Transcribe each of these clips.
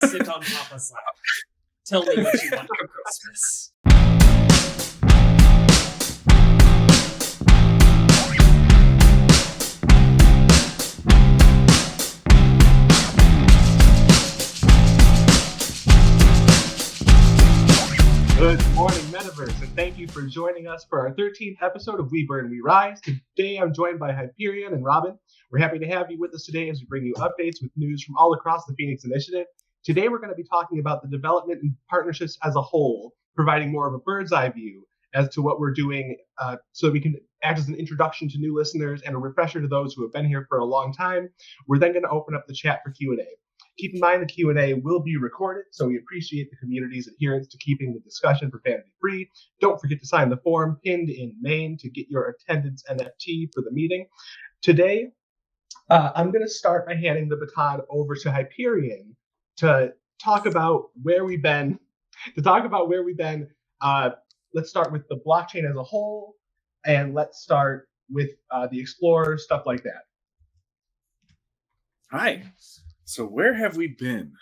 Sit on Papa's lap. Tell me what you want for Christmas. Good morning, Metaverse, and thank you for joining us for our 13th episode of We Burn, We Rise. Today, I'm joined by Hyperion and Rxbbn. We're happy to have you with us today as we bring you updates with news from all across the Phoenix Initiative. Today, we're going to be talking about the development and partnerships as a whole, providing more of a bird's eye view as to what we're doing so that we can act as an introduction to new listeners and a refresher to those who have been here for a long time. We're then going to open up the chat for Q&A. Keep in mind the Q&A will be recorded, so we appreciate the community's adherence to keeping the discussion profanity-free. Don't forget to sign the form pinned in Maine to get your attendance NFT for the meeting. Today, I'm going to start by handing the baton over to Hyperion to talk about where we've been. Let's start with the blockchain as a whole, and let's start with the Explorer, stuff like that. Hi. So where have we been?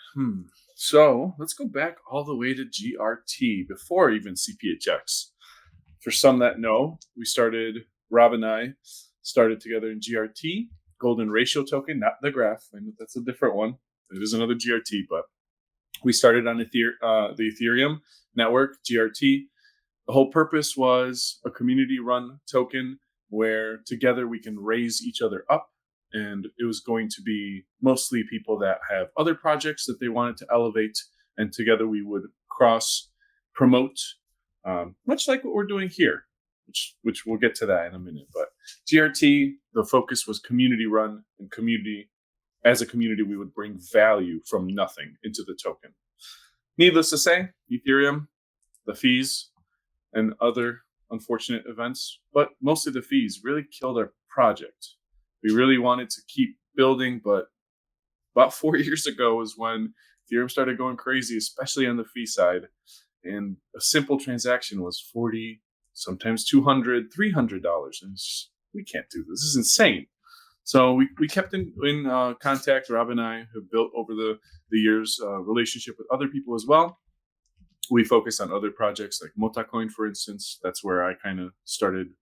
So let's go back all the way to GRT before even CPHX. For some that know, Rob and I started together in GRT, Golden Ratio Token, not the graph. I know that's a different one. It is another GRT, but we started on the Ethereum network, GRT. The whole purpose was a community-run token where together we can raise each other up. And it was going to be mostly people that have other projects that they wanted to elevate. And together we would cross-promote, much like what we're doing here, which we'll get to that in a minute. But GRT, the focus was community-run, and as a community, we would bring value from nothing into the token. Needless to say, Ethereum, the fees, and other unfortunate events, but mostly the fees, really killed our project. We really wanted to keep building, but about 4 years ago was when Ethereum started going crazy, especially on the fee side. And a simple transaction was $40, sometimes $200, $300. And we can't do this. This is insane. So we kept in contact. Rob and I have built over the years a relationship with other people as well. We focus on other projects like Motacoin, for instance. That's where I kind of started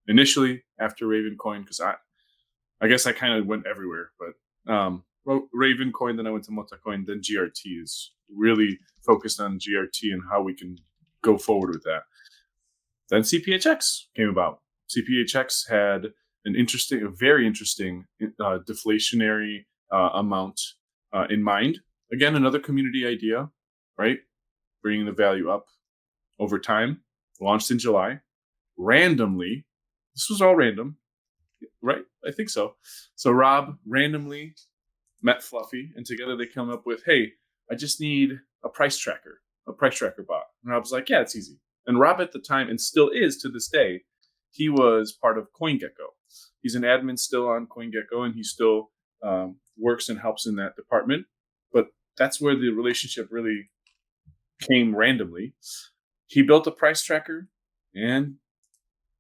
initially after Ravencoin, because I guess I kind of went everywhere, but Ravencoin, then I went to Motacoin, then GRT is really focused on GRT and how we can go forward with that. Then CPHX came about. CPHX had a very interesting deflationary amount in mind. Again, another community idea, right? Bringing the value up over time. Launched in July. Randomly, this was all random. Right? I think so. So Rob randomly met Fluffy, and together they come up with, hey, I just need a price tracker bot. And Rob's like, yeah, it's easy. And Rob at the time, and still is to this day, he was part of CoinGecko. He's an admin still on CoinGecko, and he still works and helps in that department. But that's where the relationship really came randomly. He built a price tracker and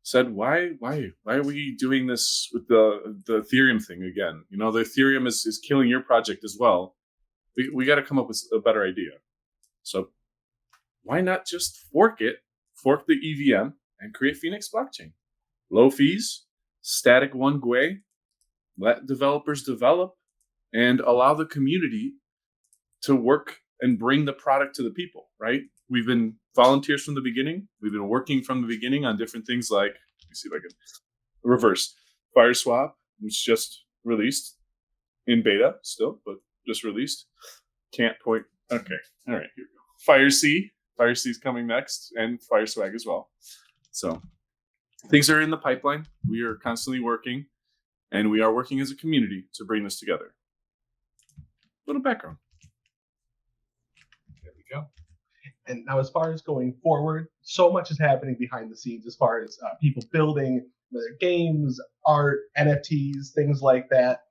said, why are we doing this with the Ethereum thing again? You know, the Ethereum is killing your project as well. We got to come up with a better idea. So why not just fork the EVM and create Phoenix blockchain? Low fees, static one GUI, let developers develop, and allow the community to work and bring the product to the people, right? We've been volunteers from the beginning. We've been working from the beginning on different things like, let me see if I can reverse, FireSwap, which just released in beta still, but just released. Can't point. Okay. All right, here we go. FireC is coming next, and FireSwag as well. So things are in the pipeline. We are constantly working, and we are working as a community to bring this together. Little background. There we go. And now, as far as going forward, so much is happening behind the scenes as far as people building their games, art, NFTs, things like that.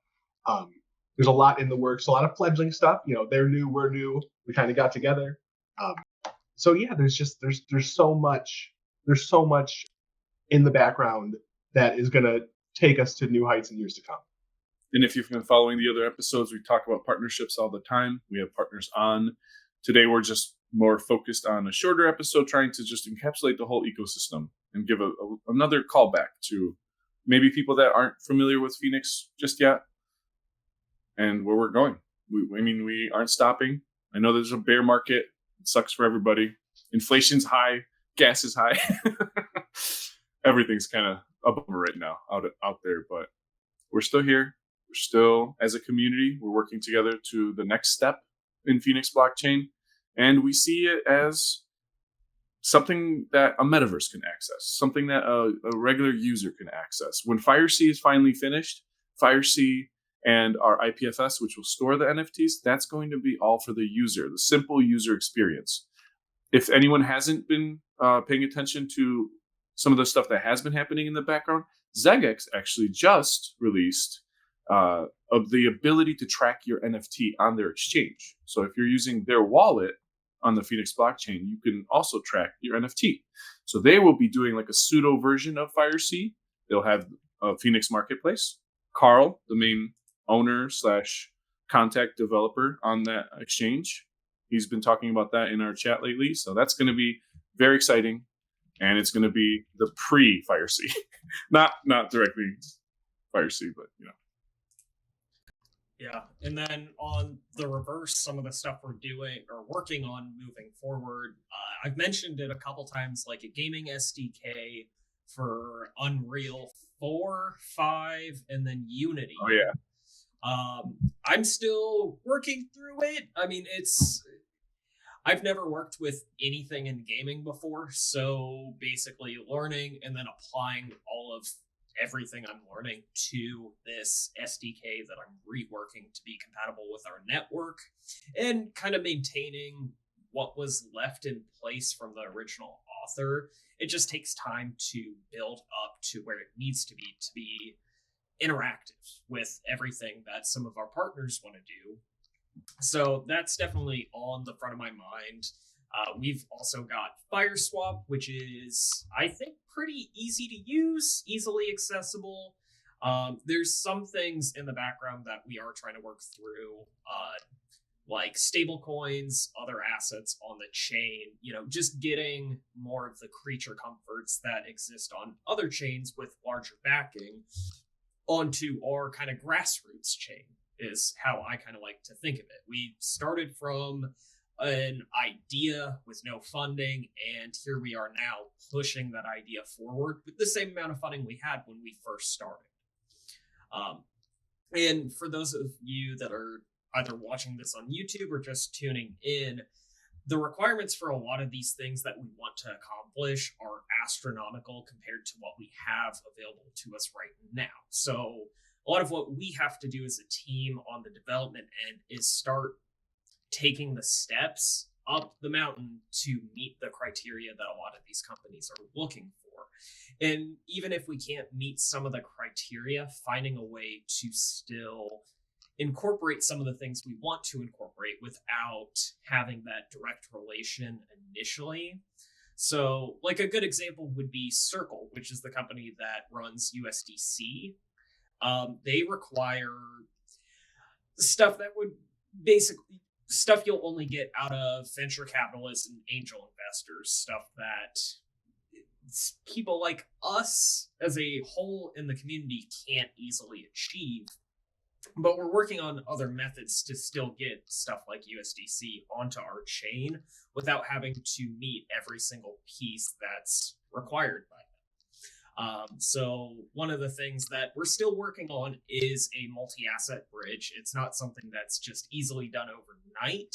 There's a lot in the works, a lot of fledgling stuff. You know, they're new, we're new. We kind of got together. So yeah, there's so much in the background that is going to take us to new heights in years to come. And if you've been following the other episodes, we talk about partnerships all the time. We have partners on. Today, we're just more focused on a shorter episode, trying to just encapsulate the whole ecosystem and give another callback to maybe people that aren't familiar with Phoenix just yet and where we're going. We aren't stopping. I know there's a bear market. It sucks for everybody. Inflation's high. Gas is high. Everything's kind of a bummer right now out there, but we're still here. We're still, as a community, we're working together to the next step in Phoenix blockchain. And we see it as something that a metaverse can access, something that a regular user can access. When FireC is finally finished, FireC and our IPFS, which will store the NFTs, that's going to be all for the user, the simple user experience. If anyone hasn't been paying attention to some of the stuff that has been happening in the background, Zegex actually just released of the ability to track your NFT on their exchange. So if you're using their wallet on the Phoenix blockchain, you can also track your NFT. So they will be doing like a pseudo version of FireC. They'll have a Phoenix marketplace. Carl, the main owner / contact developer on that exchange, he's been talking about that in our chat lately. So that's going to be very exciting. And it's going to be the pre-FireC. not directly FireC, but Yeah, and then on the reverse, some of the stuff we're doing or working on moving forward, I've mentioned it a couple times, like a gaming SDK for Unreal 4, 5, and then Unity. Oh yeah. I'm still working through it. I mean, I've never worked with anything in gaming before, so basically learning and then applying all of everything I'm learning to this SDK that I'm reworking to be compatible with our network and kind of maintaining what was left in place from the original author. It just takes time to build up to where it needs to be interactive with everything that some of our partners want to do. So that's definitely on the front of my mind. We've also got FireSwap, which is, I think, pretty easy to use, easily accessible. There's some things in the background that we are trying to work through, like stable coins, other assets on the chain, just getting more of the creature comforts that exist on other chains with larger backing onto our kind of grassroots chain is how I kind of like to think of it. We started from an idea with no funding, and here we are now pushing that idea forward with the same amount of funding we had when we first started. And for those of you that are either watching this on YouTube or just tuning in, the requirements for a lot of these things that we want to accomplish are astronomical compared to what we have available to us right now. So a lot of what we have to do as a team on the development end is start taking the steps up the mountain to meet the criteria that a lot of these companies are looking for. And even if we can't meet some of the criteria, finding a way to still incorporate some of the things we want to incorporate without having that direct relation initially. So like a good example would be Circle, which is the company that runs USDC. They require stuff that would basically stuff you'll only get out of venture capitalists and angel investors, stuff that people like us as a whole in the community can't easily achieve. But we're working on other methods to still get stuff like USDC onto our chain without having to meet every single piece that's required by them. So one of the things that we're still working on is a multi-asset bridge. It's not something that's just easily done overnight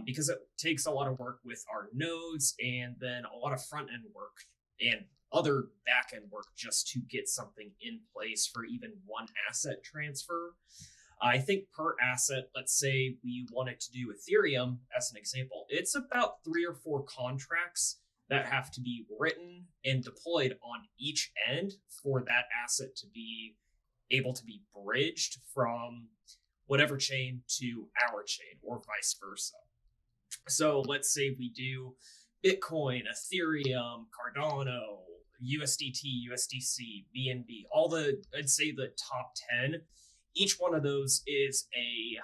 because it takes a lot of work with our nodes and then a lot of front-end work and other back-end work just to get something in place for even one asset transfer. I think per asset, let's say we wanted to do Ethereum as an example, it's about 3 or 4 contracts that have to be written and deployed on each end for that asset to be able to be bridged from whatever chain to our chain or vice versa. So let's say we do Bitcoin, Ethereum, Cardano, USDT, USDC, BNB, I'd say the top 10. each one of those is a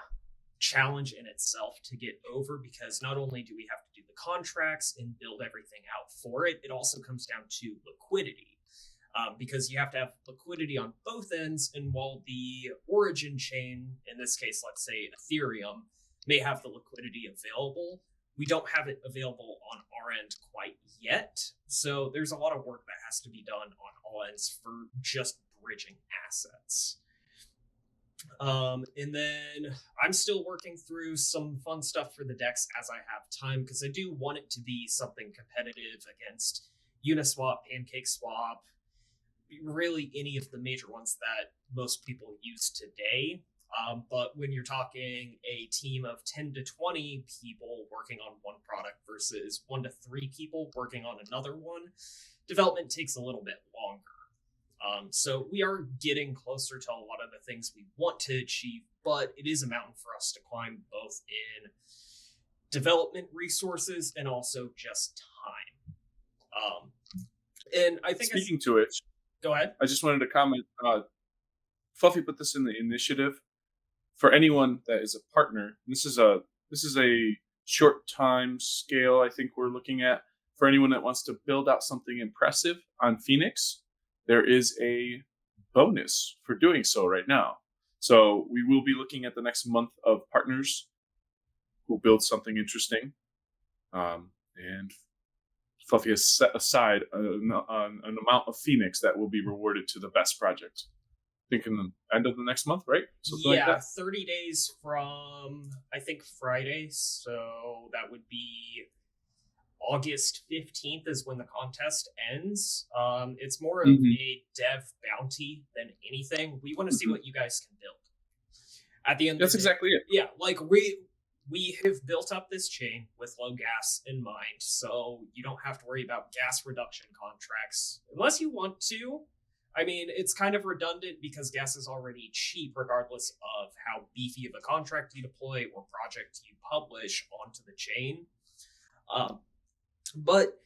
challenge in itself to get over, because not only do we have to do the contracts and build everything out for it, it also comes down to liquidity. Because you have to have liquidity on both ends, and while the origin chain, in this case, let's say Ethereum, may have the liquidity available, we don't have it available on our end quite yet. So there's a lot of work that has to be done on all ends for just bridging assets. And then I'm still working through some fun stuff for the decks as I have time, because I do want it to be something competitive against Uniswap, PancakeSwap, really any of the major ones that most people use today. But when you're talking a team of 10 to 20 people working on one product versus 1 to 3 people working on another one, development takes a little bit longer. So we are getting closer to a lot of the things we want to achieve, but it is a mountain for us to climb, both in development resources and also just time. And I think speaking to it, go ahead. I just wanted to comment. Fluffy put this in the initiative. For anyone that is a partner, this is a short time scale I think we're looking at. For anyone that wants to build out something impressive on Phoenix, there is a bonus for doing so right now. So we will be looking at the next month of partners who build something interesting. And Fluffy has set aside an amount of Phoenix that will be rewarded to the best project. I think in the end of the next month, right? Something yeah, like that. 30 days from, I think, Friday. So that would be August 15th is when the contest ends. It's more of a dev bounty than anything. We want to see what you guys can build. At the end That's of the day, exactly it. yeah, like we have built up this chain with low gas in mind, so you don't have to worry about gas reduction contracts unless you want to. I mean, it's kind of redundant because gas is already cheap regardless of how beefy of a contract you deploy or project you publish onto the chain. But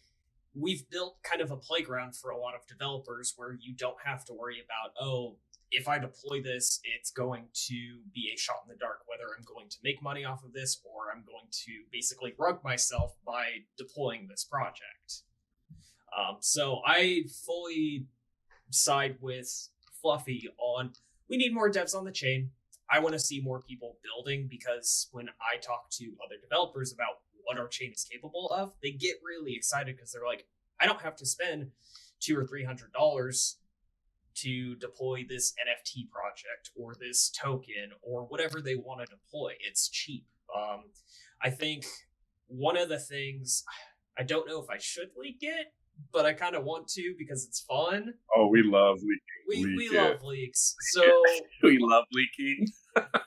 we've built kind of a playground for a lot of developers where you don't have to worry about, oh, if I deploy this, it's going to be a shot in the dark, whether I'm going to make money off of this or I'm going to basically rug myself by deploying this project. So I fully side with Fluffy on, we need more devs on the chain. I want to see more people building, because when I talk to other developers about what our chain is capable of, they get really excited because they're like, I don't have to spend $200 or $300 to deploy this NFT project or this token or whatever they want to deploy. It's cheap. I think one of the things, I don't know if I should leak it, but I kind of want to because it's fun. Oh, we love leaking. We love leaks. So we love leaking.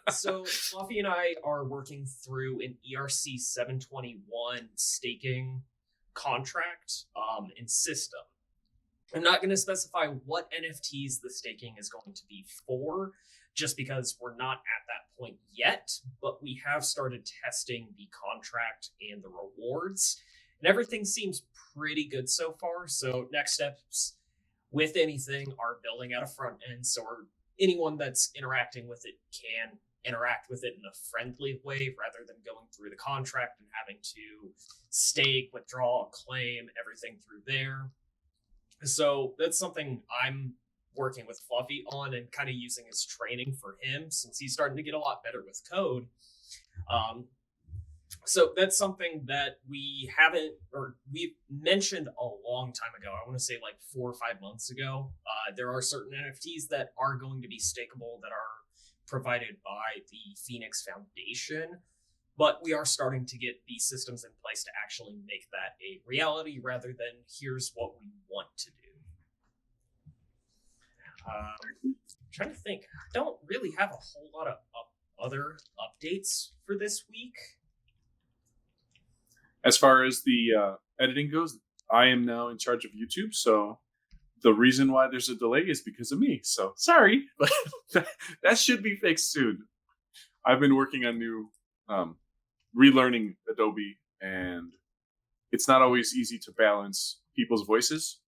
So Fluffy and I are working through an ERC 721 staking contract and system. I'm not going to specify what NFTs the staking is going to be for, just because we're not at that point yet, but we have started testing the contract and the rewards, and everything seems pretty good so far. So next steps with anything are building out a front end, so anyone that's interacting with it can interact with it in a friendly way rather than going through the contract and having to stake, withdraw, claim, everything through there. So that's something I'm working with Fluffy on and kind of using as training for him, since he's starting to get a lot better with code. So that's something that we haven't, or we've mentioned a long time ago. I want to say like 4 or 5 months ago. There are certain NFTs that are going to be stakeable that are provided by the Phoenix Foundation, but we are starting to get the systems in place to actually make that a reality rather than here's what we want to do. I'm trying to think. I don't really have a whole lot of other updates for this week. As far as the editing goes, I am now in charge of YouTube, so the reason why there's a delay is because of me. So sorry, but that should be fixed soon. I've been working on new relearning Adobe, and it's not always easy to balance people's voices.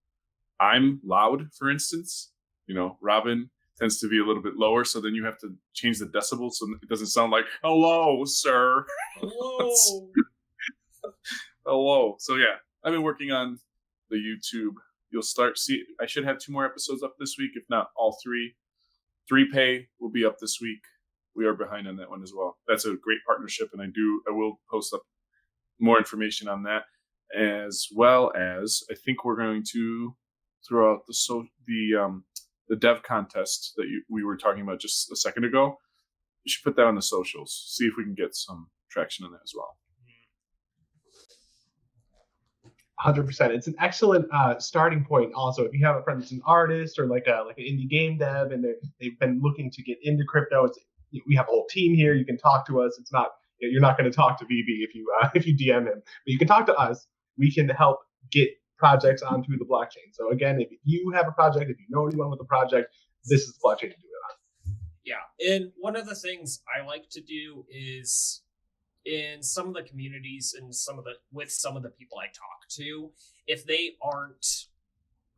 I'm loud, for instance. You know, Robin tends to be a little bit lower. So then you have to change the decibels so it doesn't sound like, hello, sir. Hello. Hello. So yeah, I've been working on the YouTube. You'll I should have 2 more episodes up this week, if not all 3. 3Pay will be up this week. We are behind on that one as well. That's a great partnership, and I will post up more information on that, as well as I think we're going to throw out the dev contest that we were talking about just a second ago. We should put that on the socials, see if we can get some traction on that as well. 100%. It's an excellent starting point. Also, if you have a friend that's an artist or like an indie game dev, and they've been looking to get into crypto, we have a whole team here. You can talk to us. It's not you're not going to talk to VB if you DM him, but you can talk to us. We can help get projects onto the blockchain. So again, if you have a project, if you know anyone with a project, this is the blockchain to do it on. Yeah, and one of the things I like to do is in some of the communities and with some of the people I talk to, if they aren't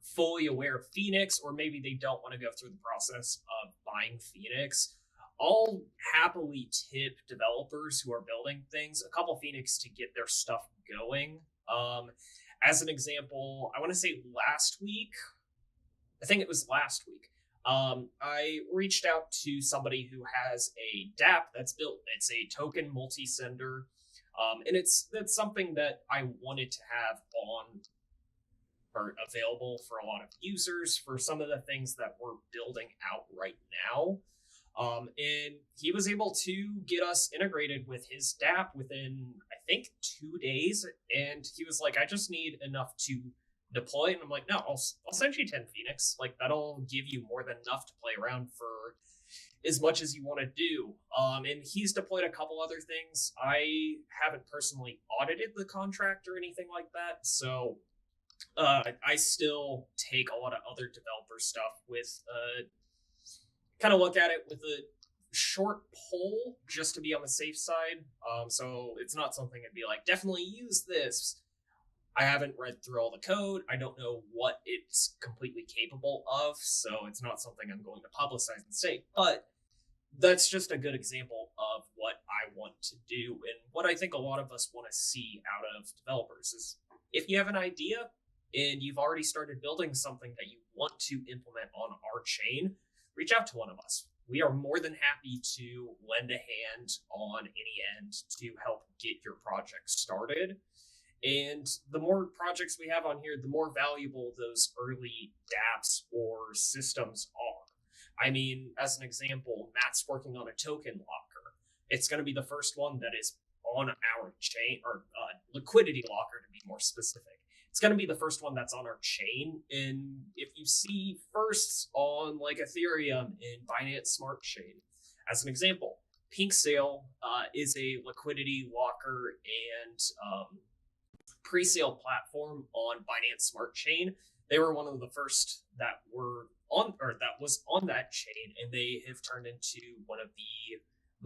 fully aware of Phoenix, or maybe they don't want to go through the process of buying Phoenix, I'll happily tip developers who are building things a couple Phoenix to get their stuff going. As an example, I want to say last week, I reached out to somebody who has a dApp that's built. It's a token multi-sender, and that's something that I wanted to have on or available for a lot of users for some of the things that we're building out right now. And he was able to get us integrated with his dApp within, I think, 2 days. And he was like, I just need enough to deploy. And I'm like, no, I'll send you 10 Phoenix. Like, that'll give you more than enough to play around for as much as you want to do. And he's deployed a couple other things. I haven't personally audited the contract or anything like that. So I still take a lot of other developer stuff with kind of look at it with a short poll just to be on the safe side. So it's not something I'd be like, definitely use this. I haven't read through all the code. I don't know what it's completely capable of. So it's not something I'm going to publicize and say. But that's just a good example of what I want to do. And what I think a lot of us want to see out of developers is if you have an idea and you've already started building something that you want to implement on our chain, reach out to one of us. We are more than happy to lend a hand on any end to help get your project started. And the more projects we have on here, the more valuable those early dApps or systems are. I mean, as an example, Matt's working on a token locker. It's going to be the first one that is on our chain, or liquidity locker to be more specific. It's going to be the first one that's on our chain. And if you see firsts on like Ethereum and Binance Smart Chain, as an example, Pink Sale is a liquidity locker and pre-sale platform on Binance Smart Chain. They were one of the first that were on, or that was on that chain, and they have turned into one of the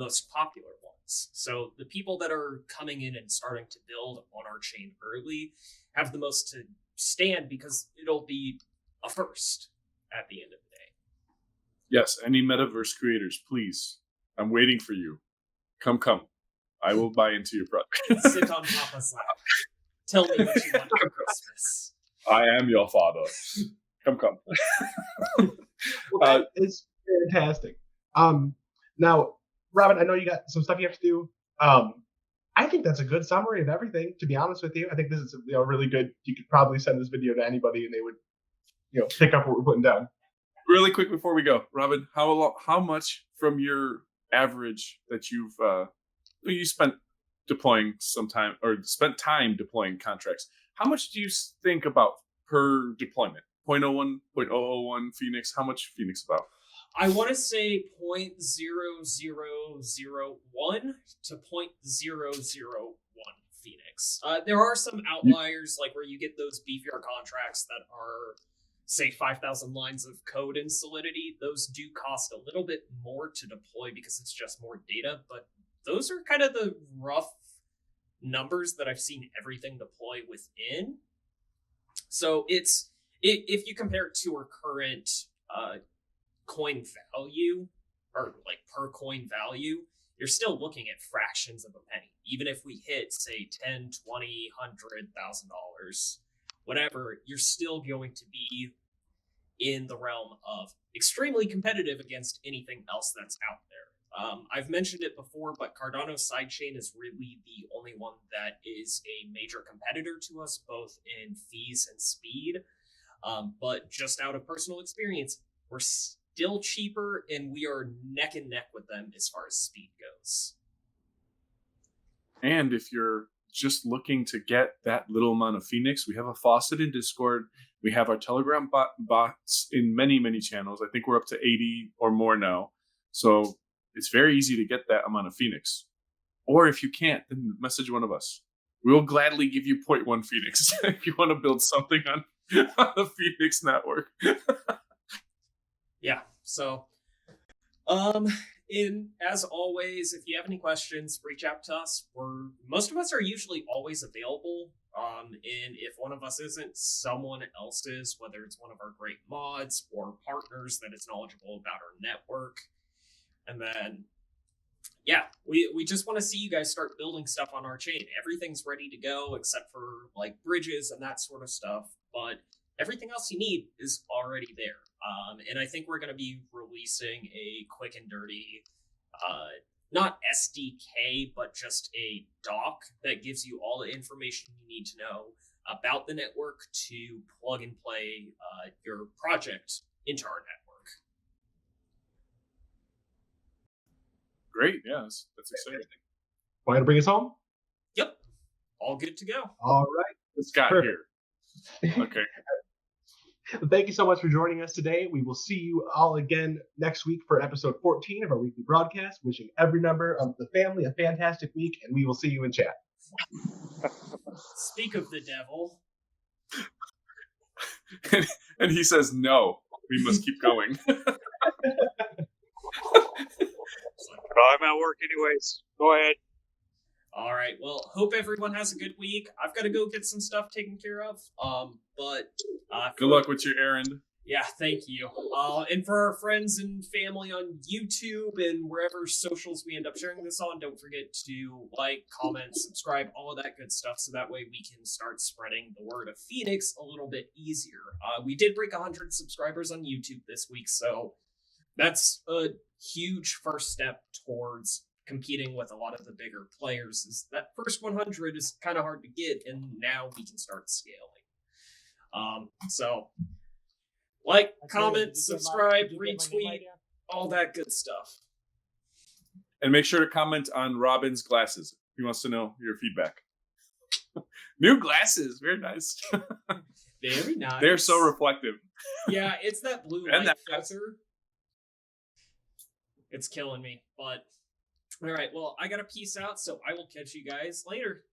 most popular ones. So the people that are coming in and starting to build on our chain early have the most to stand because it'll be a first at the end of the day. Yes, any metaverse creators, please. I'm waiting for you. Come. I will buy into your product. Sit on Papa's lap. Tell me what you want for Christmas. I am your father. Come. Well, that is fantastic. Now, Robin, I know you got some stuff you have to do. I think that's a good summary of everything, to be honest with you. I think this is really good. You could probably send this video to anybody and they would pick up what we're putting down. Really quick before we go, Robin, how much from your average that you spent deploying some time, or spent time deploying contracts, how much do you think about per deployment? 0.01, 0.001 Phoenix? How much Phoenix about? I want to say 0.0001 to 0.001 Phoenix. There are some outliers, like where you get those beefier contracts that are, say, 5,000 lines of code in Solidity. Those do cost a little bit more to deploy because it's just more data, but those are kind of the rough numbers that I've seen everything deploy within. So if you compare it to our current coin value, or like per coin value, you're still looking at fractions of a penny. Even if we hit, say, 10, 20, $100,000, whatever, you're still going to be in the realm of extremely competitive against anything else that's out there. I've mentioned it before, but Cardano's sidechain is really the only one that is a major competitor to us, both in fees and speed. But just out of personal experience, we're still cheaper, and we are neck and neck with them as far as speed goes. And if you're just looking to get that little amount of Phoenix, we have a faucet in Discord. We have our Telegram bots in many, many channels. I think we're up to 80 or more now. So it's very easy to get that amount of Phoenix. Or if you can't, then message one of us. We'll gladly give you 0.1 Phoenix if you want to build something on the Phoenix network. Yeah, so as always, if you have any questions, reach out to us. Most of us are usually always available. And if one of us isn't, someone else is, whether it's one of our great mods or partners that is knowledgeable about our network. And then, yeah, we just want to see you guys start building stuff on our chain. Everything's ready to go except for like bridges and that sort of stuff. But everything else you need is already there. And I think we're going to be releasing a quick and dirty, not SDK, but just a doc that gives you all the information you need to know about the network to plug and play your project into our network. Great, yeah, that's exciting. Want to bring us home? Yep, all good to go. All right. It's got Perfect. here. Okay. Thank you so much for joining us today. We will see you all again next week for episode 14 of our weekly broadcast. Wishing every member of the family a fantastic week, and we will see you in chat. Speak of the devil. And he says, no, we must keep going. I'm at work anyways. Go ahead. All right. Well, hope everyone has a good week. I've got to go get some stuff taken care of. But good luck with your errand. Yeah, thank you. And for our friends and family on YouTube and wherever socials we end up sharing this on, don't forget to like, comment, subscribe, all of that good stuff, so that way we can start spreading the word of Phoenix a little bit easier. We did break 100 subscribers on YouTube this week, so that's a huge first step towards competing with a lot of the bigger players. Is that first 100 is kind of hard to get, and now we can start scaling. So like, comment, subscribe, retweet, all that good stuff. And make sure to comment on Robin's glasses. He wants to know your feedback. New glasses, very nice. Very nice. They're so reflective. Yeah, it's that blue And light that- filter. It's killing me, but all right, well, I gotta peace out, so I will catch you guys later.